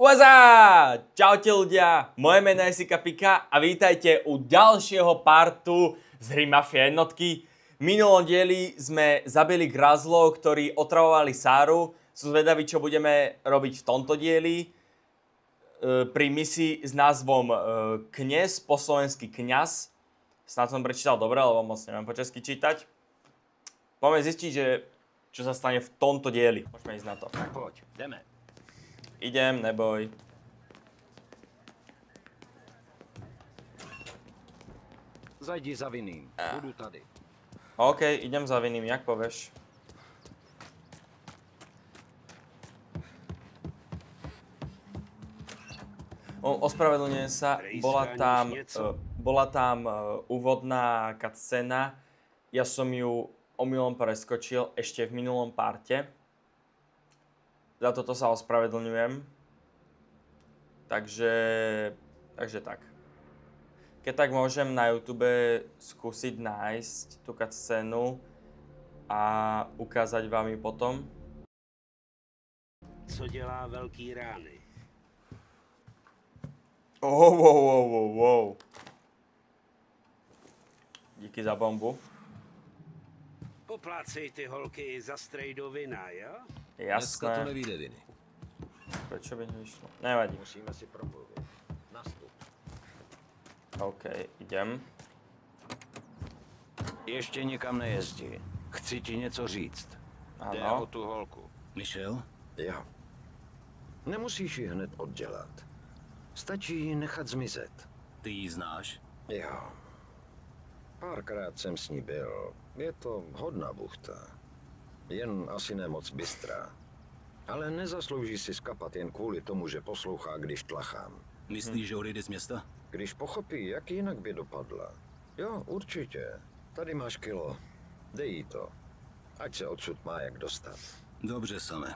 What's Čaute ľudia, moje meno je Sika Pika a vítajte u ďalšieho partu z hry Mafia jednotky. V minulom dieli sme zabili Grazlov, ktorí otravovali Sáru. Som zvedavý, čo budeme robiť v tomto dieli. Pri misii s názvom Kněz, po slovensky kňaz. Snad som prečítal dobre, lebo moc neviem po česky čítať. Poďme zistiť, že čo sa stane v tomto dieli. Môžeme ísť na to. Tak poď, jdeme. Idem, neboj. Zajdi za Vinným, budu tady. OK, idem za Vinným, jak povieš. Ospravedlňujem sa, bola tam úvodná cutscéna. Ja som ju omylom preskočil ešte v minulom parte. Za toto sa ospravedlňujem. Takže tak. Keď tak môžem na YouTube skúsiť nájsť tú cutscénu a ukázať vám ju potom. Co dělá velký rány? Wow. Díky za bombu. Poplácej ty holky za strejdovina, jo? Jasné. to nevíde, Vinny. Prečo by nevyšlo? Nevadí. Musíme si promluvit. Nastup. OK, idem. Ještě nikam nejezdi. Chci ti něco říct. Jde o Áno. tu holku. Michel? Jo. Nemusíš ji hned oddělat. Stačí ji nechat zmizet. Ty ji znáš? Jo. Párkrát jsem s ní byl. Je to hodná buchta. Jen asi nemoc bystrá. Ale nezaslouží si skapat jen kvůli tomu, že poslouchá, když tlachám. Myslíš, že odejde z města? Když pochopí, jak jinak by dopadla. Jo, určitě. Tady máš kilo. Dej jí to. Ať se odsud má jak dostat. Dobře, Same.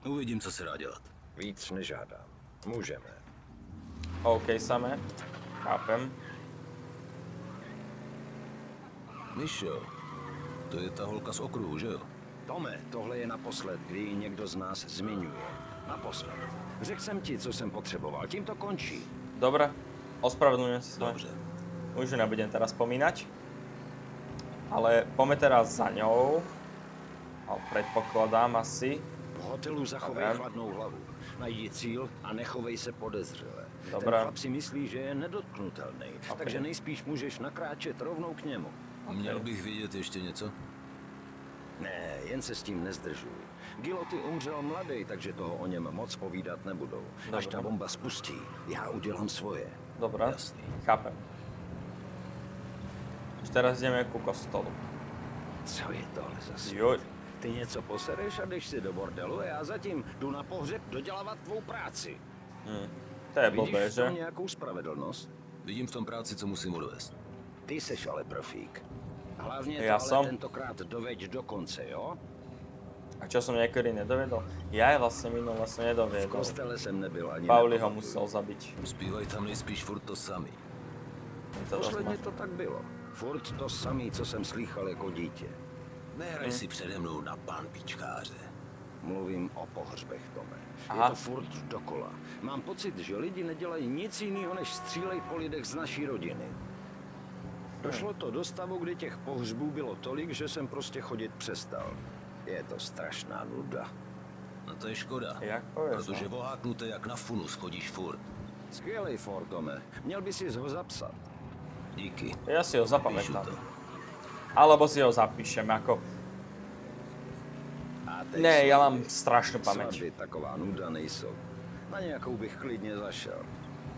Uvidím, co se dá dělat. Víc nežádám. Můžeme. OK, Same. Chápem. Michel, to je ta holka z okruhu, že jo? Tome, tohle je naposled, kdy ji někdo z nás zmiňuje. Naposled. Řekl jsem ti, co jsem potřeboval. Tím to končí. Dobre, ospravedlňujem sa. Dobře. Už ju nebudem teraz spomínať. Ale poďme teraz za ňou. Predpokladám asi. V hotelu zachovej Dobré. chladnou hlavu. Najdi cíl a nechovej se podezřele. Dobré. Ten chlap si myslí, že je nedotknutelný, takže nejspíš můžeš nakráčet rovnou k němu. Měl bych vědět ještě něco? Ne, jen se s tím nezdržuj. Giloty umřel mladý, takže toho o něm moc povídat nebudou. Až ta bomba spustí, já udělám svoje. Dobre, Jasný. chápem. Už teraz ideme ku kostolu. Co je tohle za svět? Joj. Ty něco posereš a jdeš si do bordelu a já zatím jdu na pohřeb dodělávat tvou práci. To je Vidíš blbé, v tom že? nějakou spravedlnost? Vidím v tom práci, co musím odvést. Ty seš ale profík. Hlavně Já to jsem. ale tentokrát doveď do konce, jo? A čo som niekedy nedovedol? Ja aj vlastne minul V nedovedol. kostele jsem nebyl ani Pauli ho nepamatuju. musel zabiť. Zpívají tam nejspíš furt to samý. To dosť Posledně možné. to tak bylo. Furt to samý, co jsem slýchal jako dítě. Nehraj si přede mnou na pánpičkáře. Mluvím o pohřbech, Tome. Aha. Je to furt dokola. Mám pocit, že lidi nedělají nic jiného, než střílej po lidech z naší rodiny. Došlo to do stavu, kdy těch pohřbů bylo tolik, že jsem prostě chodit přestal. Je to strašná nuda. No to je škoda. Jak povieš, Protože no? voháknuté jak na funus chodíš furt. Skvělej for, Tome. Měl by si ho zapsat. Díky. Ja si ho Píšu zapamätám. to. Alebo si ho zapíšem, ako... A teď Ne, ja svatby. mám strašnú pamäť. Svatby taková nuda nejsou. Na nějakou bych klidně zašel.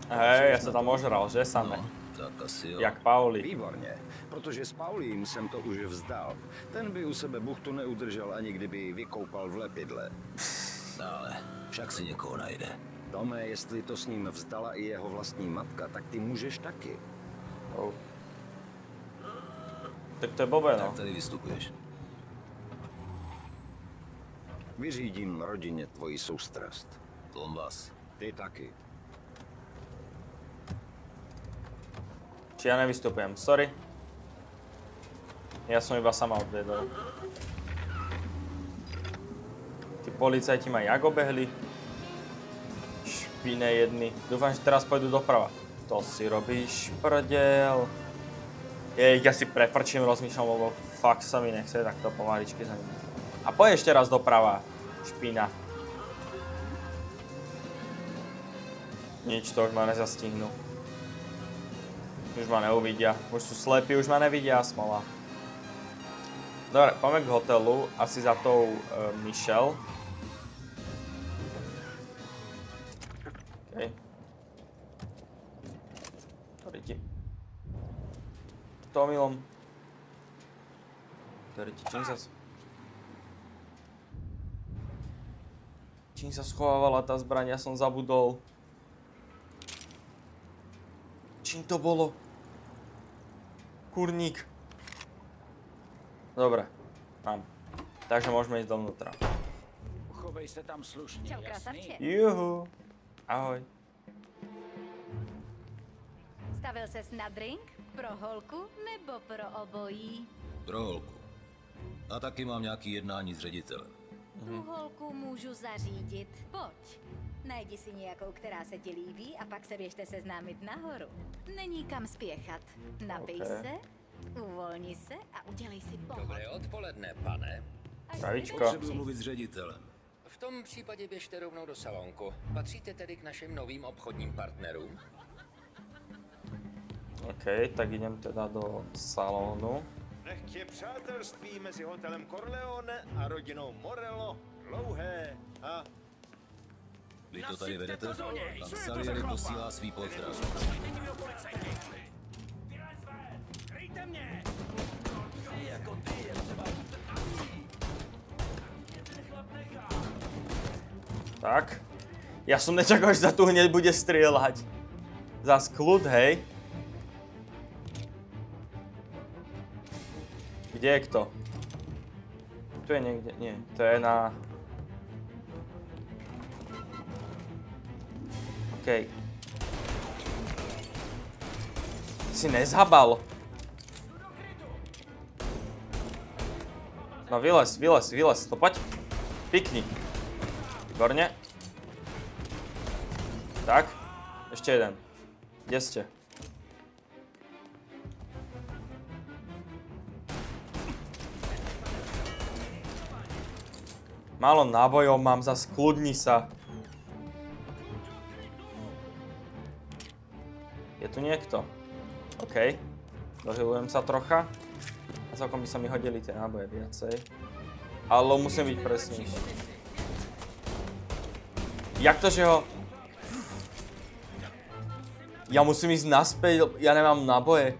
Hej, ja sa tam ožral, že Same? No, tak asi jo. Jak Pauli. Výborně, protože s Paulím jsem to už vzdal. Ten by u sebe buchtu neudržel, ani kdyby ji vykoupal v lepidle. Ale však si někoho najde. Tome, jestli to s ním vzdala i jeho vlastní matka, tak ty můžeš taky. Oh. Tak to je blbé, no. Tak tady vystupuješ. Vyřídím rodině tvoji soustrast. Tom vás. Ty taky. Či ja nevystupujem, sorry. Ja som iba sama odviedol. Tí policajti ma jak obehli. špine jedny. Dúfam, že teraz pôjdu doprava. To si robíš prdel. Ja si prefrčím, rozmýšľam, lebo fakt sa mi nechce takto pomaličky za ním. A poď ešte raz doprava, špina. Nič, to už ma nezastihnú. Už ma neuvidia. Už sú slepí, už ma nevidia, smola. Dobre, poďme k hotelu, asi za tou Michelle. OK. Ktorý ti? Tomilom. Ktorý ti? Čím sa schovávala tá zbraň? Ja som zabudol. Čím to bolo? Kurník. Dobre, mám. Takže môžeme ísť dovnútra. Uchovej se tam slušně, Čau, jasný? krasavče. Juhu. Ahoj. Stavil ses na drink? Pro holku nebo pro obojí? Pro holku. A taky mám nějaký jednání s ředitelem. Tu holku můžu zařídit. Pojď. Najdi si nějakou, která se ti líbí a pak se běžte seznámit nahoru. Není kam spěchat. Napij Ok. se, uvolni se a udělej si pohled. Dobré odpoledne, pane. Až Pravičko. budeš Potřebuji mluvit s ředitelem. V tom případě běžte rovnou do salonku. Patříte tedy k našim novým obchodním partnerům? OK, tak idem teda do salónu. Nechť je přátelství mezi hotelem Corleone a rodinou Morello dlouhé a... Vy to tady vedete? Pan Salieri posílá svý pozdrav. Tak. Ja som nečakal, že sa tu hneď bude strieľať. Zas kľud, hej. Kde je kto? Tu je niekde, nie, to je na... OK. Si nezhabal. No vylez, to poď. Pikni. Výborne. Tak, ešte jeden. Kde ste? Málo nábojov mám, zas kľudni sa. Je tu niekto? OK. Dohylujem sa trocha. A celkom by sa mi hodili tie náboje viacej. Ale musím byť presnejší. Jak to, že ho... Ja musím ísť naspäť, ja nemám náboje.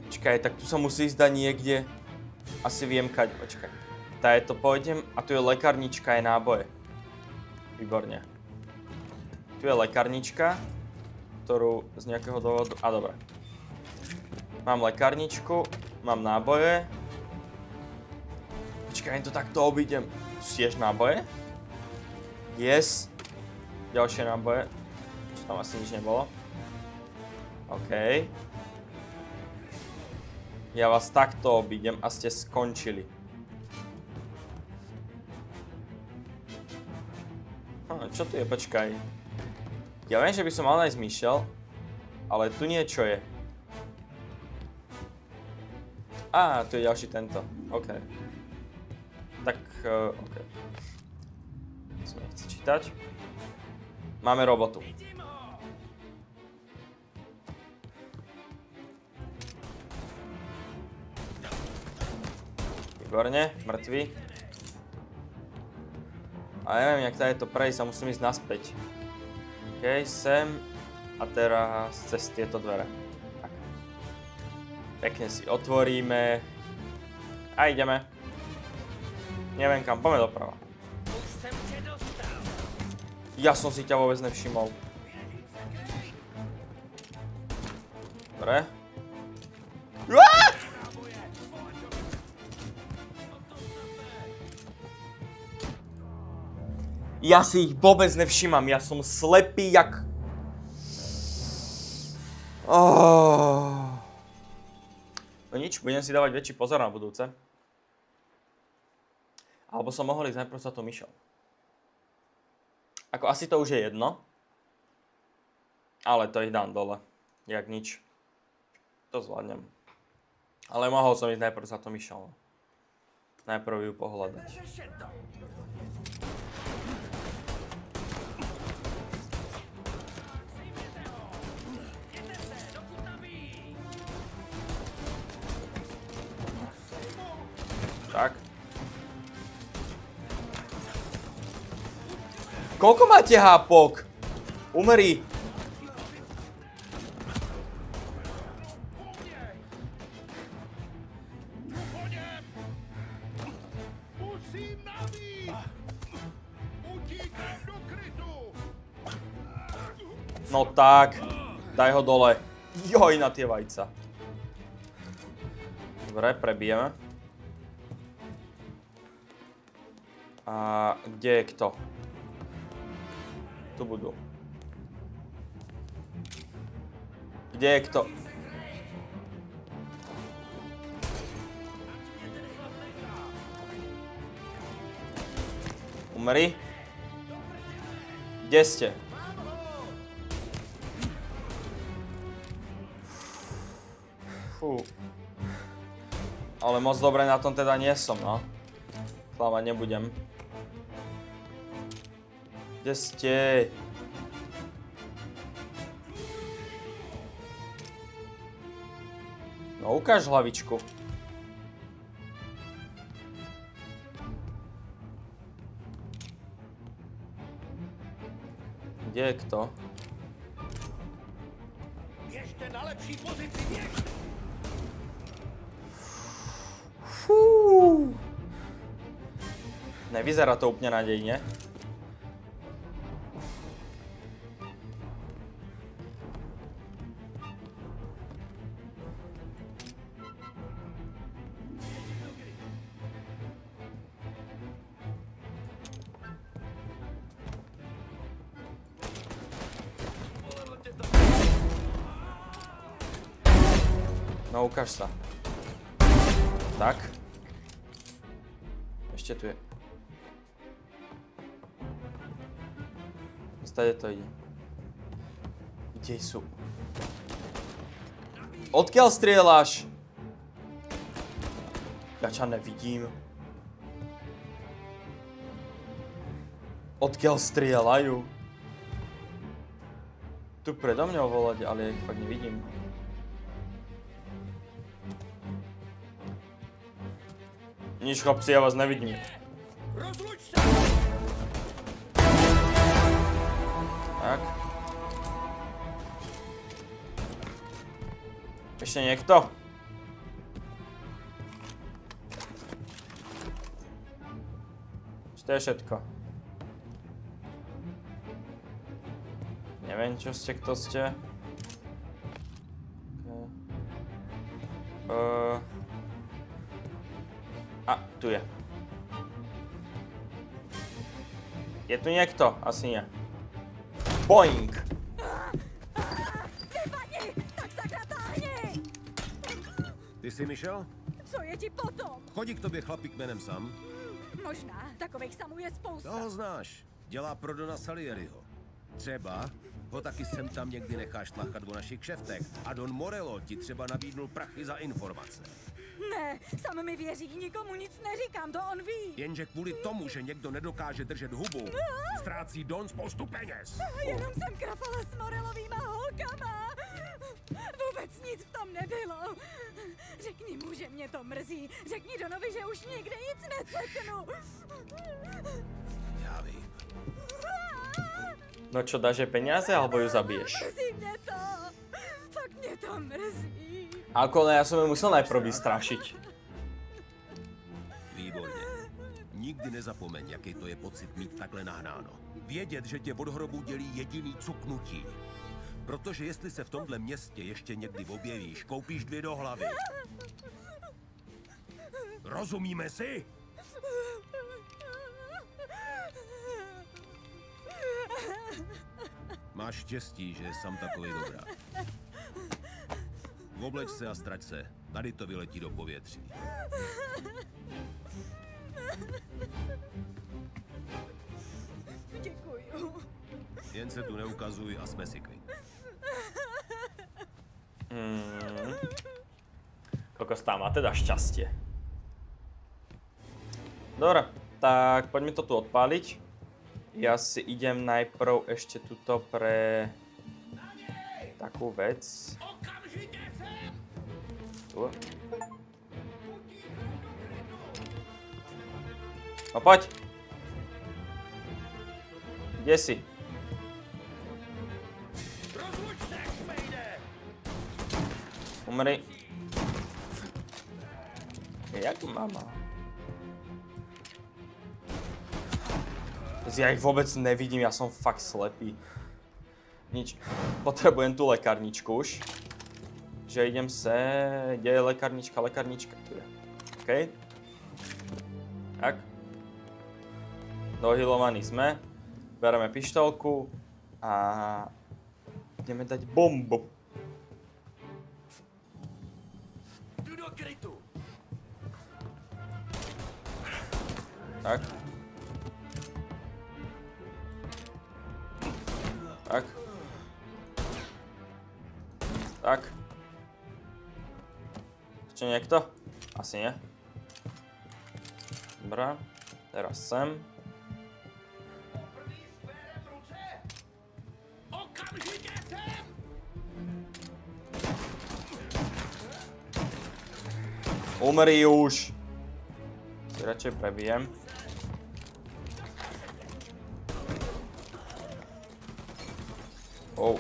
Počkaj, tak tu sa musí ísť dať niekde. Asi viem kať, počkaj. To pôjdem a tu je lekárnička aj náboje. Výborne. Tu je lekárnička, ktorú z nejakého dôvodu... A dobre. Mám lekárničku, mám náboje. Počkaj, to takto obídem. Tu si ješ náboje? Yes. Ďalšie náboje. Čo tam asi nič nebolo. OK. Ja vás takto obídem a ste skončili. Čo tu je? Počkaj. Ja viem, že by som mal nájsť Michelle, ale tu niečo je. Á, tu je ďalší tento. OK. Tak, OK. Som nechce čítať. Máme robotu. Výborne, mŕtvy. A neviem, jak tady to prejsť a musím ísť naspäť. OK, sem. A teraz cez tieto dvere. Tak. Pekne si otvoríme. A ideme. Neviem kam, poďme doprava. Ja som si ťa vôbec nevšimol. Dobre. Ja si ich vôbec nevšímam, ja som slepý jak... No nič, budem si dávať väčší pozor na budúce. Alebo som mohol ísť najprv za to Michelle. Ako asi to už je jedno. Ale to ich dám dole. Jak nič. To zvládnem. Ale mohol som ísť najprv za to myšou. Najprv ju pohľadať. Tak. Koľko máte hápok? Umerí. No tak, daj ho dole. Joj, na tie vajca. Dobre, prebijeme. A kde je kto? Tu budú. Kde je kto? Umri? Kde ste? Fú. Ale moc dobre na tom teda nie som, no. Klamať nebudem. Kde ste? No ukáž hlavičku. Kde je kto? Běžte na lepší pozici, běž! Fú. Nevyzerá to úplne nádejne. No, ukáž sa. Tak. Ešte tu je. Stade to ide. Kde sú? Odkiaľ strieľaš? Ja ťa nevidím. Odkiaľ strieľajú? Tu predo mňou volať, ale ja ich fakt nevidím. Nič, chlapci, ja vás nevidím. Tak. Ešte niekto? To je všetko. Neviem, čo ste, kto ste. A, tu je. Je tu niekto? Asi nie. Boing! Vypadni! Tak sakra táhni! Ty jsi Michel? Co je ti potom? Chodí k tobě chlapík jménem Sam? Možná, takových samů je spousta. Toho znáš. Dělá pro Dona Salieriho. Třeba ho taky sem tam někdy necháš tlachat o našich kšeftech. A Don Morello ti třeba nabídnul prachy za informace. Ne, Sam mi věří, nikomu nic neříkám, to on ví. Jenže kvůli tomu, že někdo nedokáže držet hubu, ztrácí Don spoustu peněz. Jenom jsem krafala s Morellovýma holkama. Vůbec nic v tom nebylo. Řekni mu, že mě to mrzí. Řekni Donovi, že už nikdy nic neceknu. Já vím. No čo, dáš jej peniaze, alebo ju zabiješ? Mrzí mě to. Fakt mě to mrzí. Ako, ja som ju musel najprv vystrašiť. Výborně. Nikdy nezapomeň, jaký to je pocit mít takhle nahnáno. Vědět, že tě od hrobu dělí jediný cuknutí. Protože jestli se v tomhle městě ještě někdy objevíš, koupíš 2 do hlavy. Rozumíme si? Máš štěstí, že je Sam takovej dobrá. Obleč se a strať se. Tady to vyletí do povětří. Děkuju. Jen se tu neukazuj a jsme si kvit. Kokos tá má teda šťastie. Dobre, tak poďme to tu odpáliť. Ja si idem najprv ešte tuto pre takú vec. Tu. No poď. Kde si? Umri. Jak mama? Ja ich vôbec nevidím, ja som fakt slepý. Nič. Potrebujem tú lekárničku už. Že idem se... Kde je lekárnička? Lekárnička tu je. OK. Tak. Dohilovaní sme. Bereme pištolku. A... ideme dať bombu. Tak. Tak. Tak. Ešte niekto? Asi nie. Dobre. Teraz sem. Umri už. Si radšej prebijem. Oh.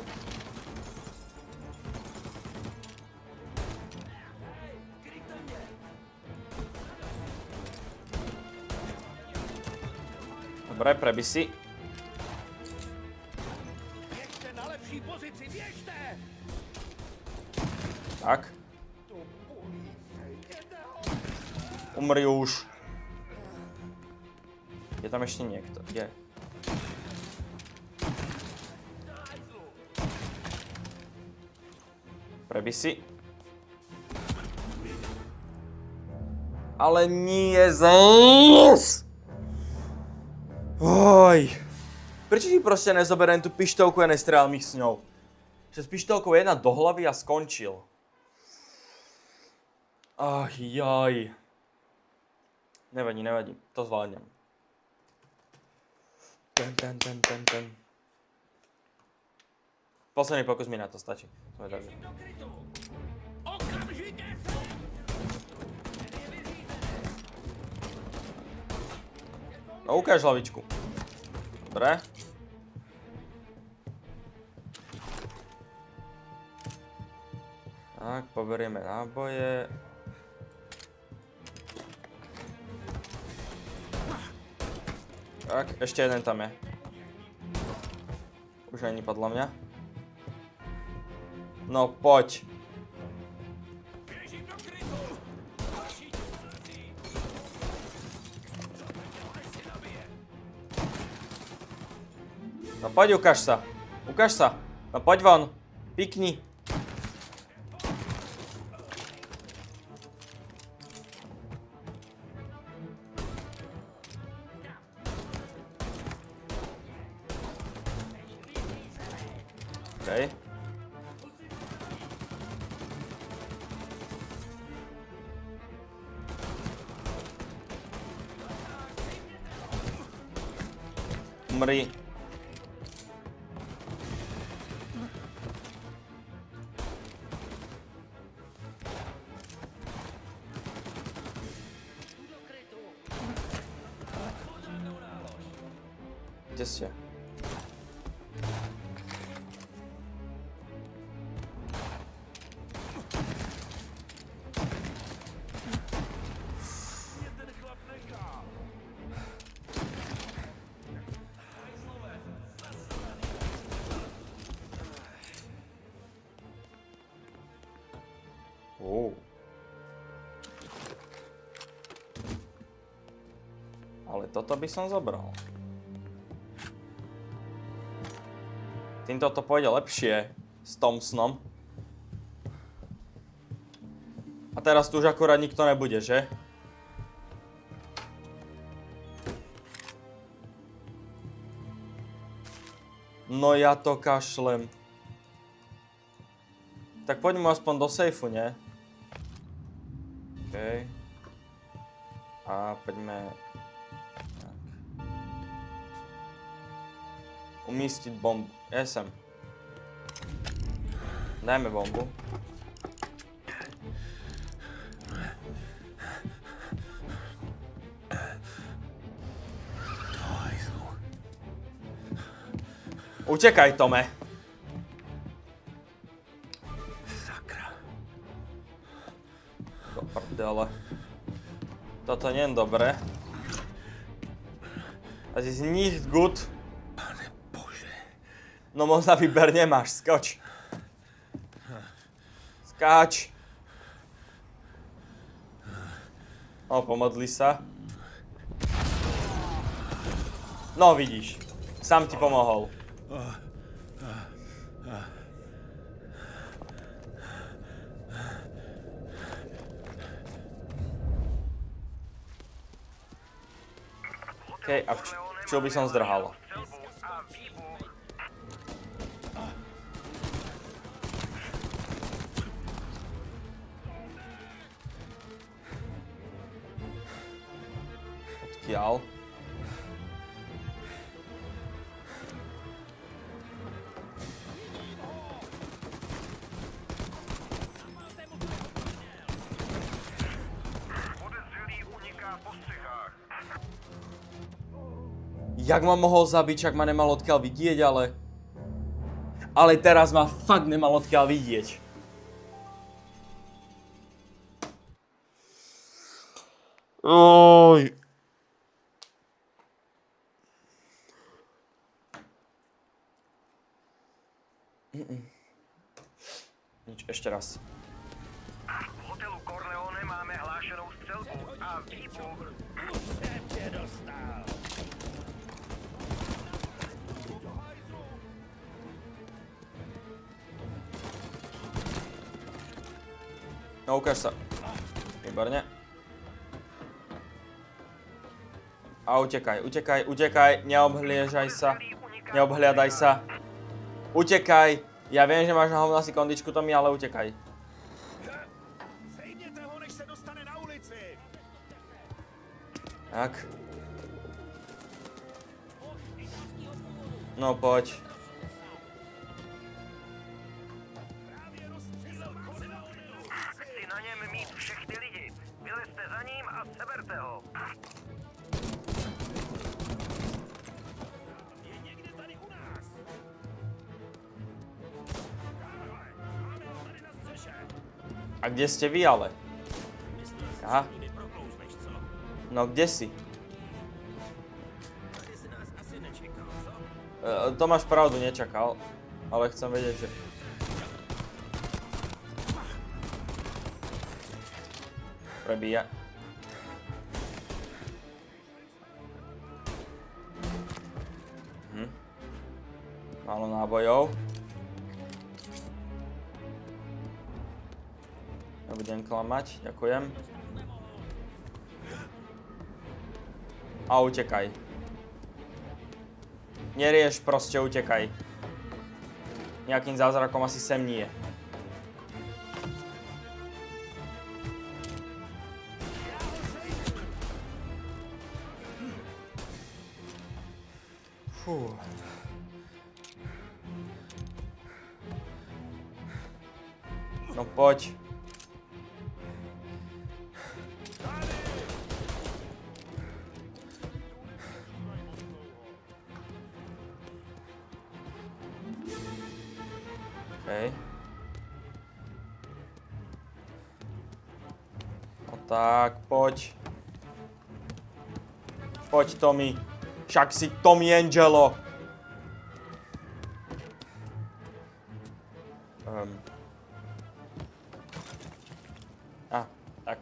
Dobre, prebij si. Běžte na lepší pozici, běžte! Tak. Umri už. Je tam ešte niekto? Je. Prebij si. Ale nie zás! Oj. Prečo ti proste nezoberiem tú pištolku a nestrelám ich s ňou? Že s pištolkou jedna do hlavy a skončil. Ach, jaj. Nevadí, nevadí. To zvládnem. Ten. Posledný pokus mi na to stačí. No ukáž hlavičku. Dobre. Tak, poberieme náboje. Tak, ešte jeden tam je. Už ani podľa mňa. No poď. No poď, ukáž sa. Ukáž sa. No poď von. Pikni. Okay. Umri. Kde ste? Ale toto by som zobral. Týmto to pôjde lepšie s Thompsonom. A teraz tu už akurát nikto nebude, že? No ja to kašlem. Tak poďme aspoň do sejfu, nie? OK. A poďme... Tak. Umístiť bombu. Ja sem. Dajme bombu. Utekaj, Tome. Sakra. Do prdele. Toto nie je dobré. Das ist nicht gut. Pane Bože. No moc na výber nemáš, skoč. Skáč. O, pomodli sa. No vidíš, sám ti pomohol. OK, a čo by som zdrhal? Odkiaľ? Jak ma mohol zabiť, čak ma nemal odkiaľ vidieť, ale... Ale teraz ma fakt nemal odkiaľ vidieť. Oj. Nič, ešte raz. V hotelu Corleone máme hlášenou střelbu a výbuch. Jsem tě dostal. No ukáž sa. Výborne. A utekaj, utekaj, utekaj, neobhliežaj sa. Neobhliadaj sa. Utekaj. Ja viem, že máš na hovno asi kondičku, Tommy, ale utekaj. Sejměte ho, než se dostane na ulici. Tak. No poď. Chci na něm mít všechny lidi. Vylezte za ním a seberte ho. Je někde tady u nás. Máme ho tady na střeše. A kde ste vy ale? Aha. No kde si? To máš pravdu, nečakal. Ale chcem vedieť, že... Prebíja. Málo nábojov. Nebudem klamať, ďakujem. A utekaj. Nerieš, proste utekaj. Nejakým zázrakom asi sem nie. Fú. No poď. Okej. No tak, poď. Poď, Tommy. Však si Tommy Angelo. Tak.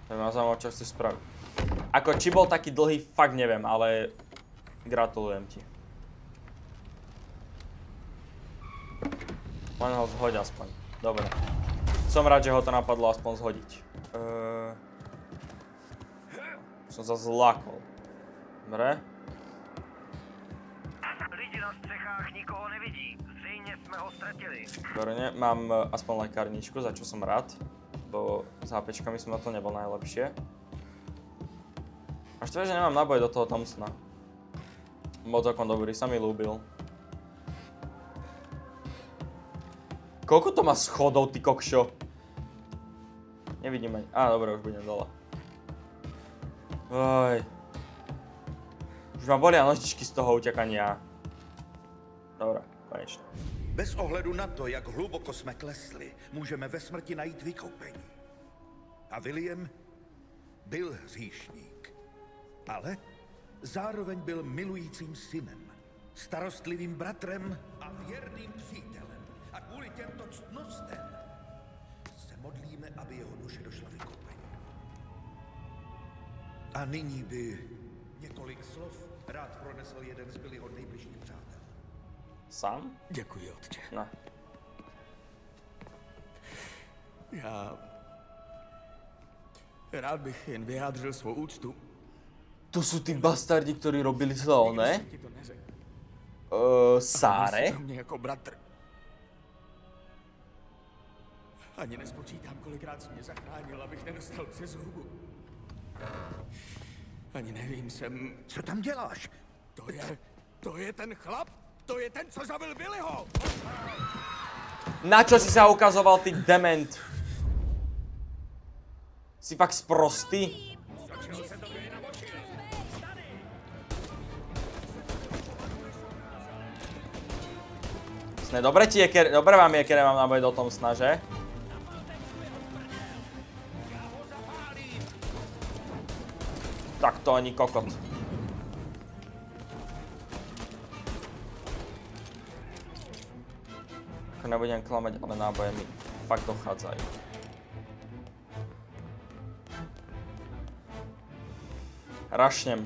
To ma zaujímavé, čo chceš spraviť. Ako, či bol taký dlhý, fakt neviem, ale gratulujem ti. Len ho zhoď aspoň. Dobre. Som rád, že ho to napadlo aspoň zhodiť. Som sa zlákol. Dobre. Lidi na střechách nikoho nevidí. Zřejmě jsme ho ztratili. Výborne, mám aspoň lekárničku, za čo som rád. Bo s HPčkami som na to nebol najlepšie. Až to je, že nemám náboj do toho Thompsona. Moc okon dobrý, sa mi ľúbil. Koľko to má schodov, ty kokšo? Nevidím ani. Á, dobre, už budem dole. Oj. Už ma bolia nožičky z toho utekania. Dobre, konečne. Bez ohledu na to, jak hluboko jsme klesli, můžeme ve smrti najít vykoupení. A William byl hříšník. Ale zároveň byl milujícím synem, starostlivým bratrem a věrným přítelem. A kvůli těmto ctnostem se modlíme, aby jeho duše došla vykoupení. A nyní by několik slov rád pronesl jeden z Billyho nejbližších přátel. Sám? Děkuji, otče. Ne. Já rád bych jen vyjádřil svou úctu. To sú tí bastardi, ktorí robili zlo, ne? Sáre? Pro mě jako bratr. Ani nespočítám, kolikrát jsi mě zachránil, abych nedostal přes hubu. Ani nevím, Co tam děláš? To je ten chlap? To je ten, co zabil Billyho! Na čo si sa ukazoval, ty dement? Si fakt sprostý? Dobre vám je, keď mám náboj do Thompsona, že? Tak to ani kokot. Ako nebudem klamať, ale náboje mi fakt dochádzajú. Rašnem.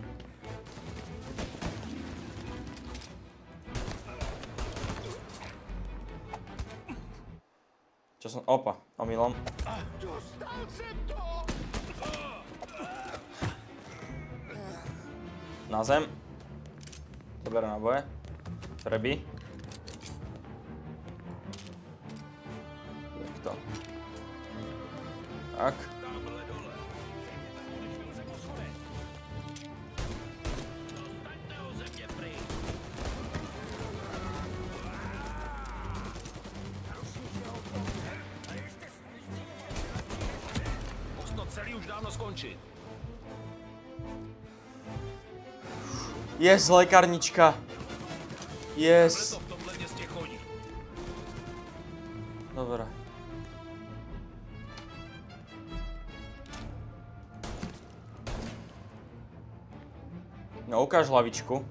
Čo som... Opa, omylom. Na zem. Dobre náboje. Prebí. Jak to? Tak. Celý už dávno skončit. Yes, lekárnička. Yes. Dobre. No, ukáž hlavičku.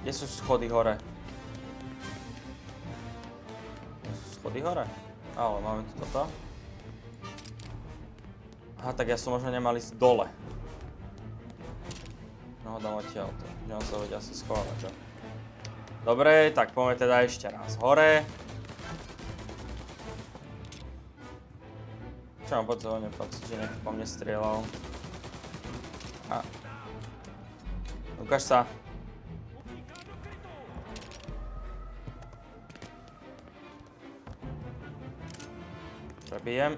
Kde sú schody hore? Schody hore? Ale máme tu toto. Aha, tak ja som možno nemal ísť dole. No, dám odtiaľto. Že on sa vedia asi schovať, čo? Dobre, tak poďme teda ešte raz hore. Čo mám pocit, že niekto po mne strieľal. A. Ukáž sa. Prebijem.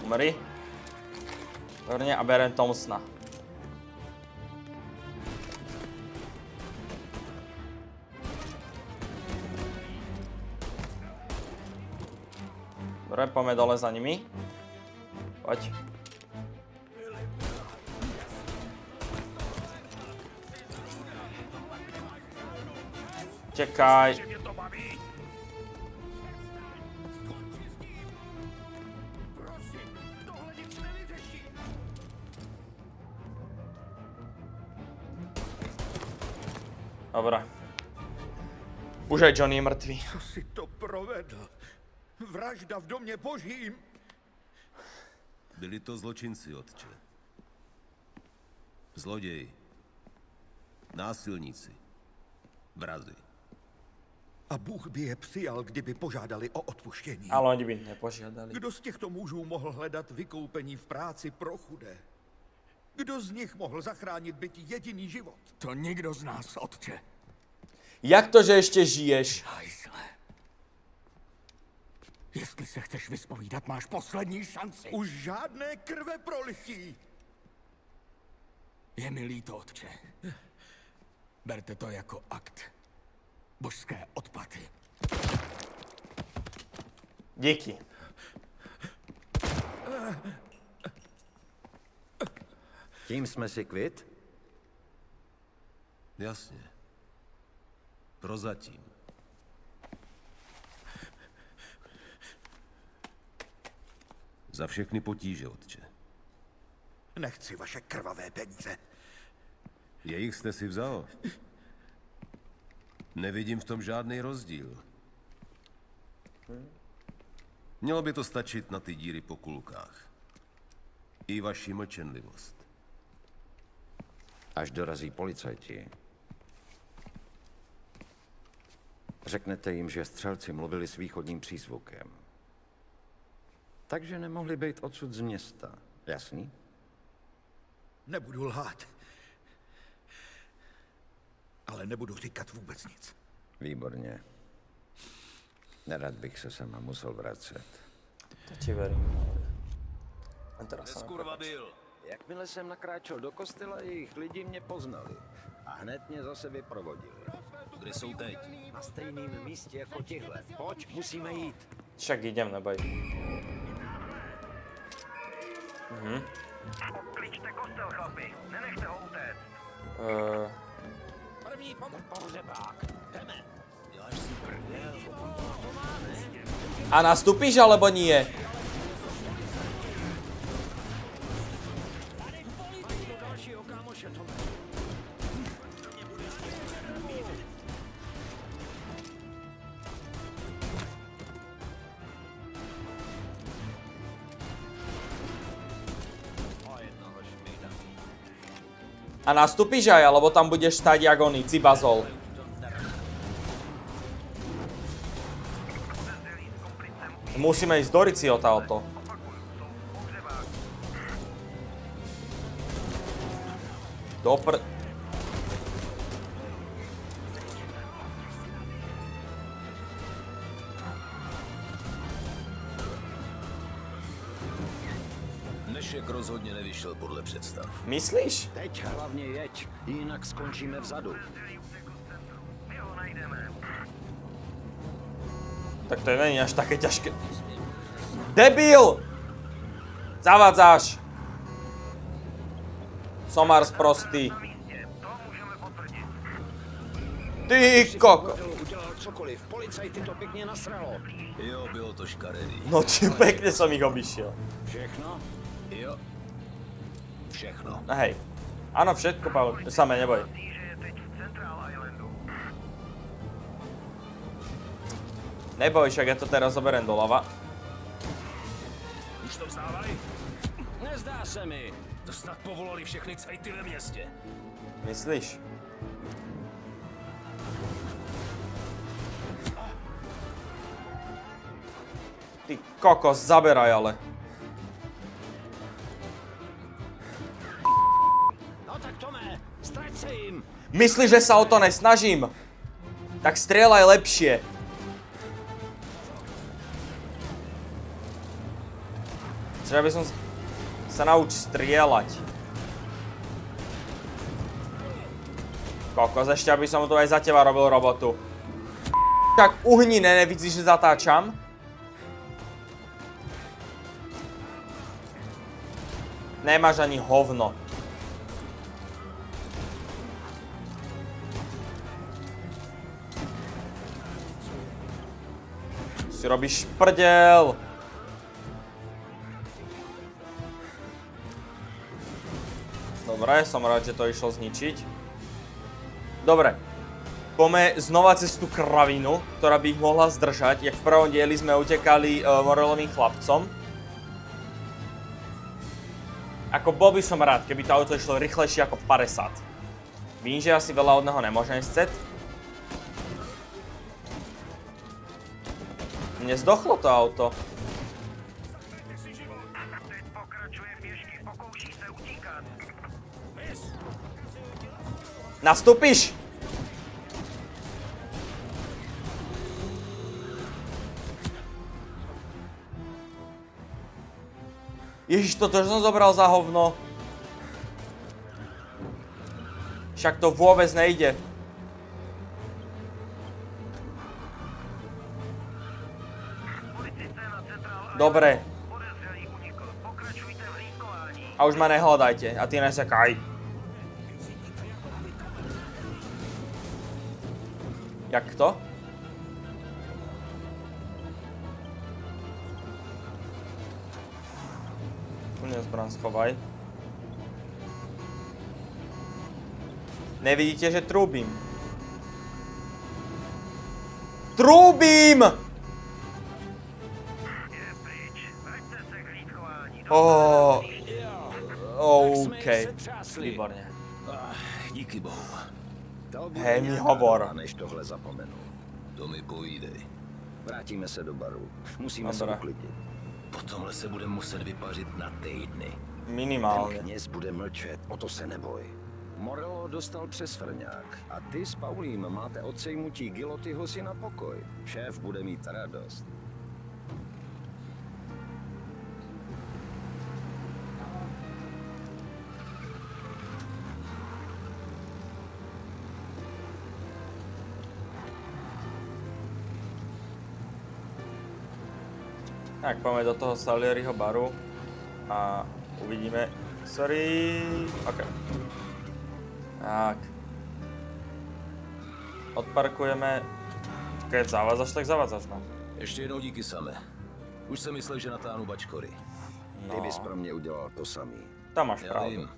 Umri. Výborne, a berem Thompsona. Dobre, poďme dole za nimi. Poď. Čekaj. Dobre. Už aj Johnny je mŕtvý. Co si to provedl? Vražda v domě božím. Byli to zločinci, otče. Zloději. Násilníci. Vrazi. A Bůh by je přijal, kdyby požádali o odpuštění. Ale oni by nepožiadali. Kdo z těchto mužů mohl hledat vykoupení v práci pro chudé? Kdo z nich mohl zachránit byť jediný život? To nikdo z nás, otče. Jak to, že ještě žiješ? Hajzle. Jestli se chceš vyspovídat, máš poslední šanci. Už žádné krve prolití. Je mi líto, otče. Berte to jako akt božské odplaty. Díky. Tím jsme si kvit? Jasně. Prozatím. Za všechny potíže, otče. Nechci vaše krvavé peníze. Jejich jste si vzal. Nevidím v tom žádný rozdíl. Mělo by to stačit na ty díry po kulkách. I vaši mlčenlivost. Až dorazí policajti. Řeknete jim, že střelci mluvili s východním přízvukem. Takže nemohli být odsud z města. Jasný? Nebudu lhát. Ale nebudu říkat vůbec nic. Výborně. Nerad bych se sama musel vracet. To ti verím. A teraz sa Kurva byl. Jakmile jsem nakráčel do kostela, jejich lidi mě poznali. A hned mě zase vyprovodili. Kde jsou teď? Na stejném místě jako tihle. Pojď, musíme jít. Však idem, neboj. Obkličte kostel, chlapi. Nenechte ho utéct. První pomoc pohřebák. Jdeme. Děláš si prdel. A nastúpiš, alebo nie? A nastúpiš aj, alebo tam budeš stáť jak oný, cibazol. Musíme ísť do Riciota o to. Dopr... Dnešek rozhodně nevyšel podle představ. Myslíš? Teď hlavně jeď, jinak skončíme vzadu. My ho najdeme. Tak to není až také ťažké. Debil! Zavadzáš! Somar sprostý. To můžeme potvrdit. Ty koko! Udělal cokoliv, policajty to pěkně nasralo. Jo, bylo to škaredý. No či pekne som ich obišiel. Všechno? Jo. Všechno. No hej. Áno, všetko, Pavel. Samé, neboj. Že je teď v Central Islandu. Neboj, však ja to teraz zoberiem doľava. Už to vzdávaj? Nezdá se mi. To snad povolali všechny cajty ve městě. Myslíš? Ty kokos, zaberaj ale. No tak Tome, strať se jim. Myslíš, že sa o to nesnažím? Tak strieľaj lepšie. Třeba by som sa naučil strieľať. Kokos, ešte aby som tu aj za teba robil robotu. Tak uhni, nevidíš, že zatáčam? Nemáš ani hovno. Si robíš prdel. Dobre, som rád, že to išlo zničiť. Dobre. Poďme znova cez tú kravinu, ktorá by ich mohla zdržať. Jak v prvom dieli sme utekali Morellovým chlapcom. Ako bol by som rád, keby to auto išlo rýchlejšie ako 50. Vím, že asi veľa od neho nemôžem scet. Mne zdochlo to auto. Nastúpiš? Ježiš, toto som zobral za hovno. Však to vôbec nejde. Dobre. A už ma nehľadajte. A ty nesekaj. Jak to? Zbraň schovaj. Nevidíte, že trúbim. Trúbim! OK. Výborne. Díky bohu. Hej, mi hovor. Než tohle zapomenu. To mi povídej. Vrátíme se do baru. Musíme se uklidit. Po tomhle se budeme muset vypařit na týdny. Minimálně. Ten kněz bude mlčet, o to se neboj. Morello dostal přes frňák a ty s Paulím máte odsejmutí Gilotyho si na pokoj. Šéf bude mít radost. Tak, poďme do toho Salieriho baru a uvidíme. Sorry. OK. Tak. Odparkujeme. Keď zavádzaš, tak zavádzaš, no. Ještě jednou díky same. Už jsem myslel, že natáhnu bačkory. No. Ty bys pro mě udělal to samý. Tam máš Já pravdu. vím,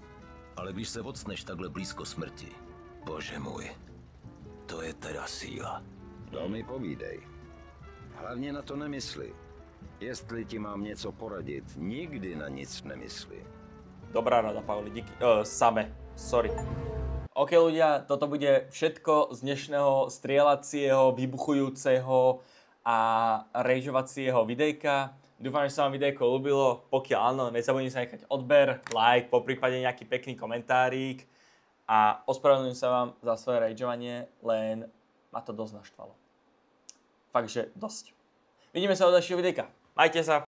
ale když se ocneš takhle blízko smrti, bože můj, to je teda síla. To mi povídej. Hlavně na to nemysli. Jestli ti mám něco poradit, nikdy na nic nemysli. Dobrá rada, Pauli, díky. Same, sorry. OK ľudia, toto bude všetko z dnešného strieľacieho, vybuchujúceho a rageovacieho videjka. Dúfam, že sa vám videjko ľúbilo. Pokiaľ áno, nezabudnite sa nechať odber, like, poprípade nejaký pekný komentárik. A ospravedlňujem sa vám za svoje rageovanie, len ma to dosť naštvalo. Faktže dosť. Vidíme sa do ďalšieho videjka. Majte sa.